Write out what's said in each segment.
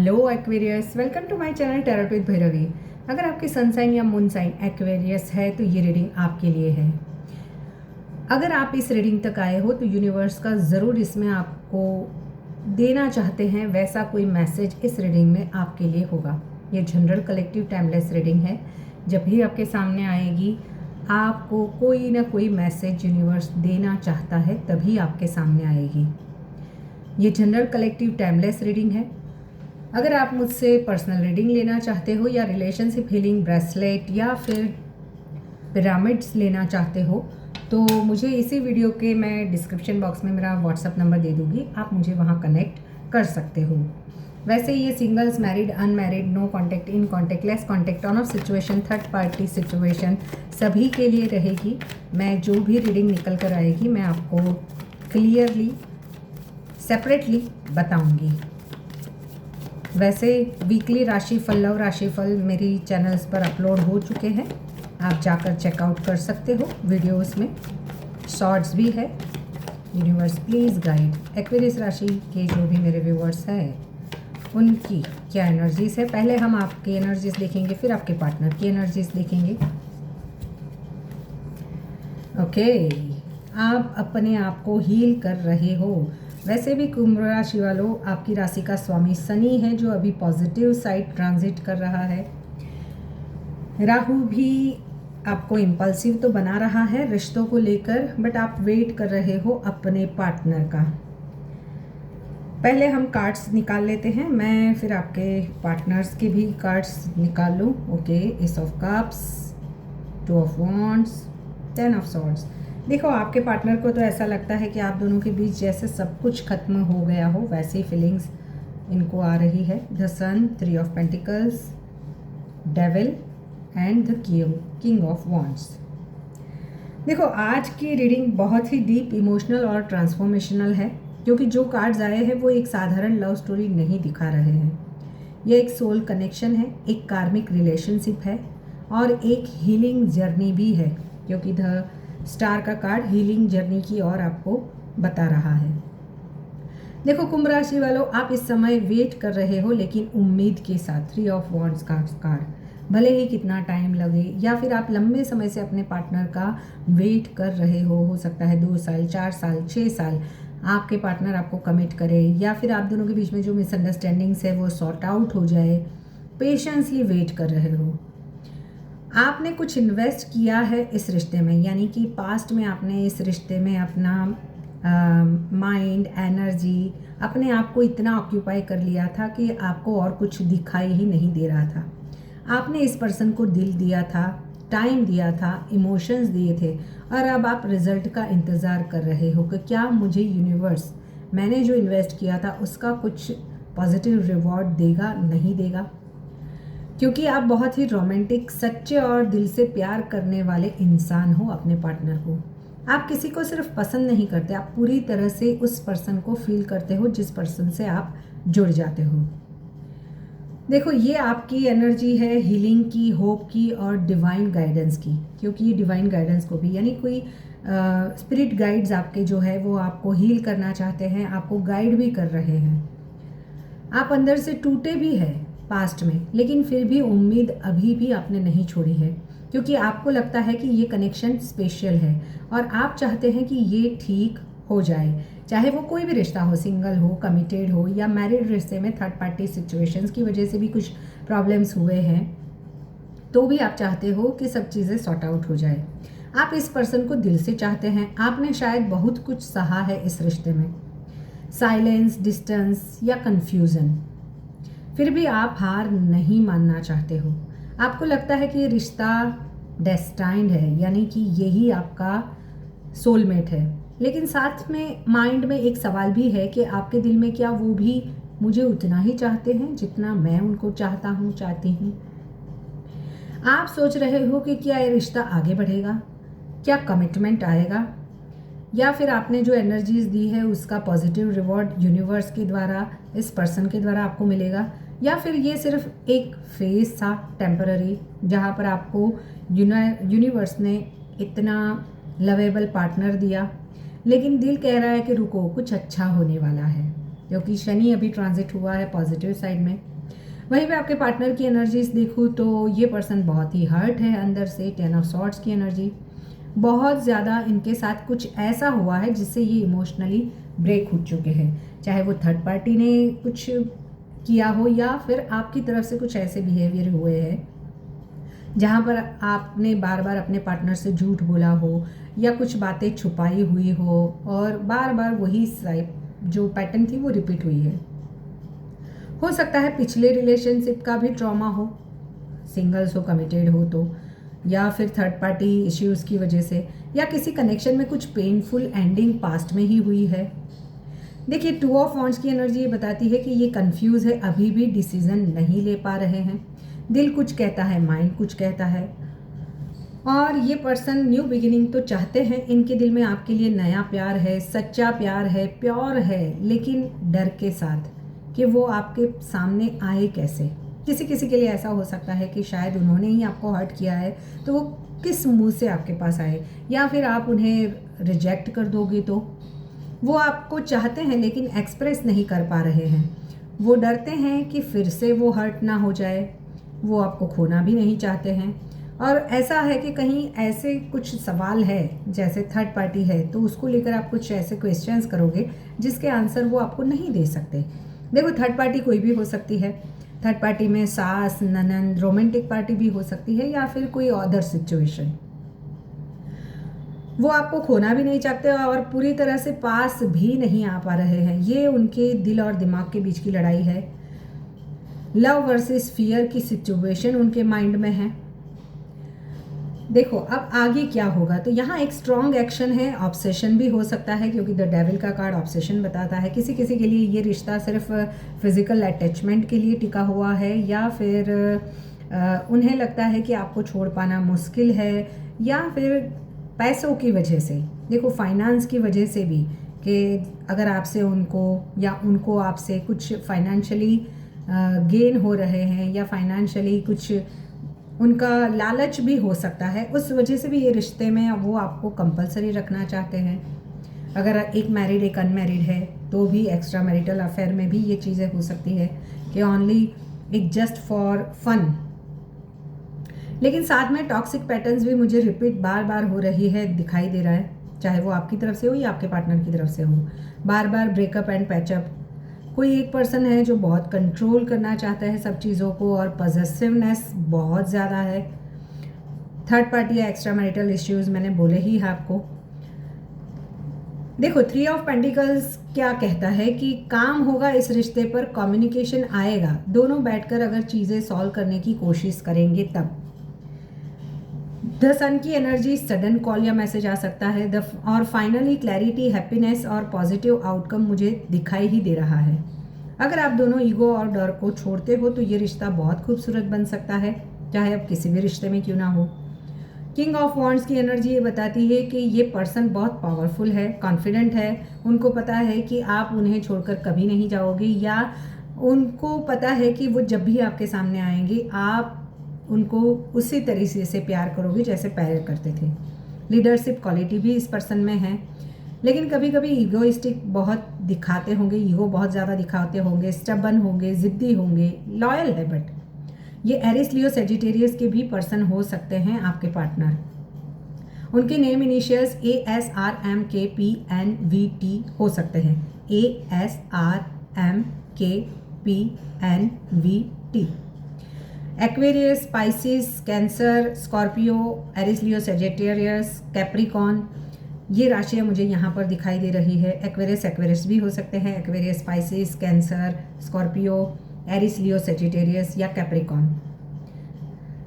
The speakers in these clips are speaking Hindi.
Hello Aquarius, welcome to my channel tarot with Bhairavi. अगर आपकी सनसाइन या मून साइन एक्वेरियस है तो ये रीडिंग आपके लिए है। अगर आप इस रीडिंग तक आए हो तो यूनिवर्स का ज़रूर इसमें आपको देना चाहते हैं वैसा कोई मैसेज इस रीडिंग में आपके लिए होगा। ये जनरल कलेक्टिव टाइमलेस रीडिंग है। जब भी आपके सामने आएगी आपको कोई ना कोई मैसेज यूनिवर्स देना चाहता है, तभी आपके सामने आएगी। ये जनरल कलेक्टिव टाइमलेस रीडिंग है। अगर आप मुझसे पर्सनल रीडिंग लेना चाहते हो या रिलेशनशिप हीलिंग ब्रेसलेट या फिर पिरामिड्स लेना चाहते हो तो मुझे इसी वीडियो के मैं डिस्क्रिप्शन बॉक्स में मेरा व्हाट्सअप नंबर दे दूँगी, आप मुझे वहाँ कनेक्ट कर सकते हो। वैसे ये singles, married, unmarried, no contact, in contact, less contact, on off situation, third party situation सभी के लिए रहेगी। मैं जो भी रीडिंग निकल कर आएगी मैं आपको क्लियरली सेपरेटली बताऊँगी। वैसे वीकली राशिफल, लव राशिफल मेरी चैनल्स पर अपलोड हो चुके हैं, आप जाकर चेकआउट कर सकते हो। वीडियोस में शॉर्ट्स भी है। यूनिवर्स प्लीज़ गाइड एक्वेरियस राशि के जो भी मेरे व्यूअर्स हैं उनकी क्या एनर्जीज है। पहले हम आपकी एनर्जीज देखेंगे, फिर आपके पार्टनर की एनर्जीज देखेंगे। ओके, आप अपने आप को हील कर रहे हो। वैसे भी कुंभ राशि वालों, आपकी राशि का स्वामी शनि है जो अभी पॉजिटिव साइड ट्रांजिट कर रहा है। राहु भी आपको इम्पल्सिव तो बना रहा है रिश्तों को लेकर, बट आप वेट कर रहे हो अपने पार्टनर का। पहले हम कार्ड्स निकाल लेते हैं, मैं फिर आपके पार्टनर्स के भी कार्ड्स निकाल लूँ। Okay, S of cups, two of wands, 10 of swords. देखो, आपके पार्टनर को तो ऐसा लगता है कि आप दोनों के बीच जैसे सब कुछ खत्म हो गया हो, वैसी फीलिंग्स इनको आ रही है। The sun, 3 of pentacles, devil and the king of wands. देखो, आज की रीडिंग बहुत ही डीप इमोशनल और ट्रांसफॉर्मेशनल है, क्योंकि जो कार्ड्स आए हैं वो एक साधारण लव स्टोरी नहीं दिखा रहे हैं। यह एक सोल कनेक्शन है, एक कार्मिक रिलेशनशिप है और एक हीलिंग जर्नी भी है, क्योंकि द स्टार का कार्ड हीलिंग जर्नी की ओर आपको बता रहा है। देखो कुंभ राशि वालों, आप इस समय वेट कर रहे हो, लेकिन उम्मीद के साथ। 3 ऑफ वॉन्ड्स का कार्ड, भले ही कितना टाइम लगे या फिर आप लंबे समय से अपने पार्टनर का वेट कर रहे हो सकता है 2 साल, 4 साल, 6 साल आपके पार्टनर आपको कमिट करे, या फिर आप दोनों के बीच में जो मिसअंडरस्टैंडिंग्स है वो सॉर्ट आउट हो जाए। पेशेंसली वेट कर रहे हो। आपने कुछ इन्वेस्ट किया है इस रिश्ते में, यानी कि पास्ट में आपने इस रिश्ते में अपना माइंड, एनर्जी, अपने आप को इतना ऑक्यूपाई कर लिया था कि आपको और कुछ दिखाई ही नहीं दे रहा था। आपने इस पर्सन को दिल दिया था, टाइम दिया था, इमोशंस दिए थे, और अब आप रिजल्ट का इंतज़ार कर रहे हो कि क्या मुझे यूनिवर्स मैंने जो इन्वेस्ट किया था उसका कुछ पॉजिटिव रिवॉर्ड देगा, नहीं देगा। क्योंकि आप बहुत ही रोमांटिक, सच्चे और दिल से प्यार करने वाले इंसान हो अपने पार्टनर को। आप किसी को सिर्फ पसंद नहीं करते, आप पूरी तरह से उस पर्सन को फील करते हो जिस पर्सन से आप जुड़ जाते हो। देखो, ये आपकी एनर्जी है हीलिंग की, होप की और डिवाइन गाइडेंस की, क्योंकि ये डिवाइन गाइडेंस को भी, यानी कोई स्पिरिट गाइड्स आपके जो है वो आपको हील करना चाहते हैं, आपको गाइड भी कर रहे हैं। आप अंदर से टूटे भी हैं पास्ट में, लेकिन फिर भी उम्मीद अभी भी आपने नहीं छोड़ी है, क्योंकि आपको लगता है कि ये कनेक्शन स्पेशल है और आप चाहते हैं कि ये ठीक हो जाए। चाहे वो कोई भी रिश्ता हो, सिंगल हो, कमिटेड हो या मैरिड रिश्ते में थर्ड पार्टी सिचुएशंस की वजह से भी कुछ प्रॉब्लम्स हुए हैं, तो भी आप चाहते हो कि सब चीज़ें सॉर्ट आउट हो जाए। आप इस पर्सन को दिल से चाहते हैं। आपने शायद बहुत कुछ सहा है इस रिश्ते में, साइलेंस, डिस्टेंस या कन्फ्यूज़न, फिर भी आप हार नहीं मानना चाहते हो। आपको लगता है कि ये रिश्ता डेस्टाइन्ड है, यानी कि यही आपका सोलमेट है। लेकिन साथ में माइंड में एक सवाल भी है कि आपके दिल में क्या वो भी मुझे उतना ही चाहते हैं जितना मैं उनको चाहता हूँ, चाहती हूँ। आप सोच रहे हो कि क्या ये रिश्ता आगे बढ़ेगा, क्या कमिटमेंट आएगा, या फिर आपने जो एनर्जीज दी है उसका पॉजिटिव रिवॉर्ड यूनिवर्स के द्वारा, इस पर्सन के द्वारा आपको मिलेगा, या फिर ये सिर्फ एक फेज था टेम्पररी, जहाँ पर आपको यूनिवर्स ने इतना लवेबल पार्टनर दिया, लेकिन दिल कह रहा है कि रुको, कुछ अच्छा होने वाला है, क्योंकि शनि अभी ट्रांजिट हुआ है पॉजिटिव साइड में। वहीं पे आपके पार्टनर की एनर्जीज देखूँ तो ये पर्सन बहुत ही हर्ट है अंदर से। 10 ऑफ सॉर्ड्स की एनर्जी, बहुत ज़्यादा इनके साथ कुछ ऐसा हुआ है जिससे ये इमोशनली ब्रेक हो चुके हैं। चाहे वो थर्ड पार्टी ने कुछ किया हो या फिर आपकी तरफ से कुछ ऐसे बिहेवियर हुए हैं जहाँ पर आपने बार बार अपने पार्टनर से झूठ बोला हो या कुछ बातें छुपाई हुई हो और बार बार वही जो पैटर्न थी वो रिपीट हुई है। हो सकता है पिछले रिलेशनशिप का भी ट्रॉमा हो, सिंगल्स हो, कमिटेड हो तो, या फिर थर्ड पार्टी इश्यूज़ की वजह से, या किसी कनेक्शन में कुछ पेनफुल एंडिंग पास्ट में ही हुई है। देखिए 2 ऑफ वॉन्ड्स की एनर्जी ये बताती है कि ये कंफ्यूज है, अभी भी डिसीजन नहीं ले पा रहे हैं। दिल कुछ कहता है, माइंड कुछ कहता है, और ये पर्सन न्यू बिगिनिंग तो चाहते हैं। इनके दिल में आपके लिए नया प्यार है, सच्चा प्यार है, प्योर है, लेकिन डर के साथ कि वो आपके सामने आए कैसे। किसी किसी के लिए ऐसा हो सकता है कि शायद उन्होंने ही आपको हर्ट किया है तो वो किस मुंह से आपके पास आए, या फिर आप उन्हें रिजेक्ट कर दोगे तो। वो आपको चाहते हैं लेकिन एक्सप्रेस नहीं कर पा रहे हैं। वो डरते हैं कि फिर से वो हर्ट ना हो जाए, वो आपको खोना भी नहीं चाहते हैं। और ऐसा है कि कहीं ऐसे कुछ सवाल है, जैसे थर्ड पार्टी है तो उसको लेकर आप कुछ ऐसे क्वेश्चंस करोगे जिसके आंसर वो आपको नहीं दे सकते। देखो थर्ड पार्टी कोई भी हो सकती है। थर्ड पार्टी में सास, ननंद, रोमांटिक पार्टी भी हो सकती है, या फिर कोई अदर सिचुएशन। वो आपको खोना भी नहीं चाहते और पूरी तरह से पास भी नहीं आ पा रहे हैं। ये उनके दिल और दिमाग के बीच की लड़ाई है। लव वर्सेस फियर की सिचुएशन उनके माइंड में है। देखो अब आगे क्या होगा, तो यहाँ एक स्ट्रॉन्ग एक्शन है। ऑब्सेशन भी हो सकता है क्योंकि द डेविल का कार्ड ऑब्सेशन बताता है। किसी किसी के लिए ये रिश्ता सिर्फ फिजिकल अटैचमेंट के लिए टिका हुआ है, या फिर उन्हें लगता है कि आपको छोड़ पाना मुश्किल है, या फिर पैसों की वजह से। देखो फाइनेंस की वजह से भी, कि अगर आपसे उनको या उनको आपसे कुछ फाइनेंशियली गेन हो रहे हैं, या फाइनेंशियली कुछ उनका लालच भी हो सकता है, उस वजह से भी ये रिश्ते में वो आपको कंपलसरी रखना चाहते हैं। अगर एक मैरिड एक अनमैरिड है तो भी एक्स्ट्रा मैरिटल अफेयर में भी ये चीज़ें हो सकती है कि only it just for fun. लेकिन साथ में टॉक्सिक पैटर्न्स भी मुझे रिपीट बार बार हो रही है, दिखाई दे रहा है, चाहे वो आपकी तरफ से हो या आपके पार्टनर की तरफ से हो। बार बार ब्रेकअप एंड पैचअप। कोई एक पर्सन है जो बहुत कंट्रोल करना चाहता है सब चीज़ों को, और पॉजेसिवनेस बहुत ज़्यादा है। थर्ड पार्टी या एक्स्ट्रा मैरिटल इश्यूज मैंने बोले ही है आपको। देखो 3 ऑफ पेंटिकल्स क्या कहता है कि काम होगा इस रिश्ते पर, कम्युनिकेशन आएगा, दोनों बैठकर अगर चीज़ें सॉल्व करने की कोशिश करेंगे तब। द सन की एनर्जी, सडन कॉल या मैसेज आ सकता है। और फाइनली क्लैरिटी, हैप्पीनेस और पॉजिटिव आउटकम मुझे दिखाई ही दे रहा है। अगर आप दोनों ईगो और डर को छोड़ते हो तो ये रिश्ता बहुत खूबसूरत बन सकता है, चाहे अब किसी भी रिश्ते में क्यों ना हो। किंग ऑफ वॉन्ड्स की एनर्जी ये बताती है कि ये पर्सन बहुत पावरफुल है, कॉन्फिडेंट है। उनको पता है कि आप उन्हें छोड़कर कभी नहीं जाओगे, या उनको पता है कि वो जब भी आपके सामने आएंगे आप उनको उसी तरीके से प्यार करोगे जैसे प्यार करते थे। लीडरशिप क्वालिटी भी इस पर्सन में है, लेकिन कभी कभी ईगोइस्टिक बहुत दिखाते होंगे, ईगो बहुत ज़्यादा दिखाते होंगे, स्टबन होंगे, ज़िद्दी होंगे, लॉयल है। बट ये एरिस, लियो, सेजिटेरियस के भी पर्सन हो सकते हैं आपके पार्टनर। उनके नेम इनिशियल्स ASRMKPNVT हो सकते हैं। ASRMKPNVT। Aquarius, Pisces, Cancer, Scorpio, Aries, Leo, Sagittarius, Capricorn, ये राशियाँ मुझे यहाँ पर दिखाई दे रही है। एक्वेरियस भी हो सकते हैं। Aquarius, Pisces, Cancer, Scorpio, Aries, Leo, Sagittarius या कैप्रिकॉन।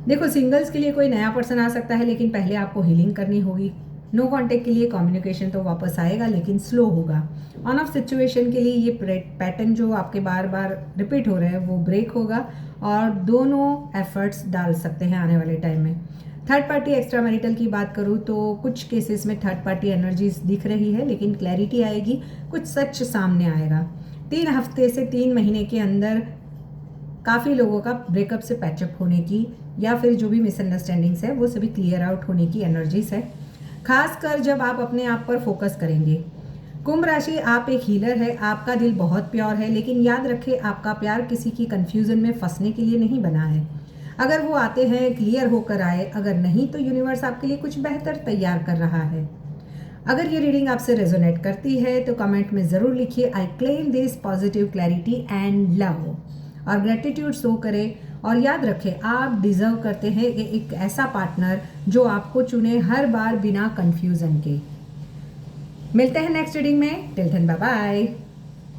देखो सिंगल्स के लिए कोई नया पर्सन आ सकता है, लेकिन पहले आपको हीलिंग करनी होगी। नो कांटेक्ट के लिए कम्युनिकेशन तो वापस आएगा लेकिन स्लो होगा। ऑन ऑफ सिचुएशन के लिए ये पैटर्न जो आपके बार बार रिपीट हो रहे हैं वो ब्रेक होगा, और दोनों एफर्ट्स डाल सकते हैं आने वाले टाइम में। थर्ड पार्टी एक्स्ट्रा मैरिटल की बात करूँ तो कुछ केसेस में थर्ड पार्टी एनर्जीज दिख रही है, लेकिन क्लैरिटी आएगी, कुछ सच सामने आएगा। 3 हफ्ते से 3 महीने के अंदर काफ़ी लोगों का ब्रेकअप से पैचअप होने की, या फिर जो भी मिसअंडरस्टैंडिंग्स है वो सभी क्लियर आउट होने की एनर्जीज है। खासकर जब आप अपने आप पर फोकस करेंगे। कुंभ राशि, आप एक हीलर है, आपका दिल बहुत प्योर है, लेकिन याद रखें आपका प्यार किसी की कंफ्यूजन में फंसने के लिए नहीं बना है। अगर वो आते हैं क्लियर होकर आए, अगर नहीं तो यूनिवर्स आपके लिए कुछ बेहतर तैयार कर रहा है। अगर ये रीडिंग आपसे रेजोनेट करती है तो कमेंट में ज़रूर लिखिए I claim this positive clarity and love, और ग्रेटिट्यूड शो करें। और याद रखें आप डिज़र्व करते हैं एक ऐसा पार्टनर जो आपको चुने हर बार बिना कंफ्यूजन के। मिलते हैं नेक्स्ट रीडिंग में। Till then bye bye.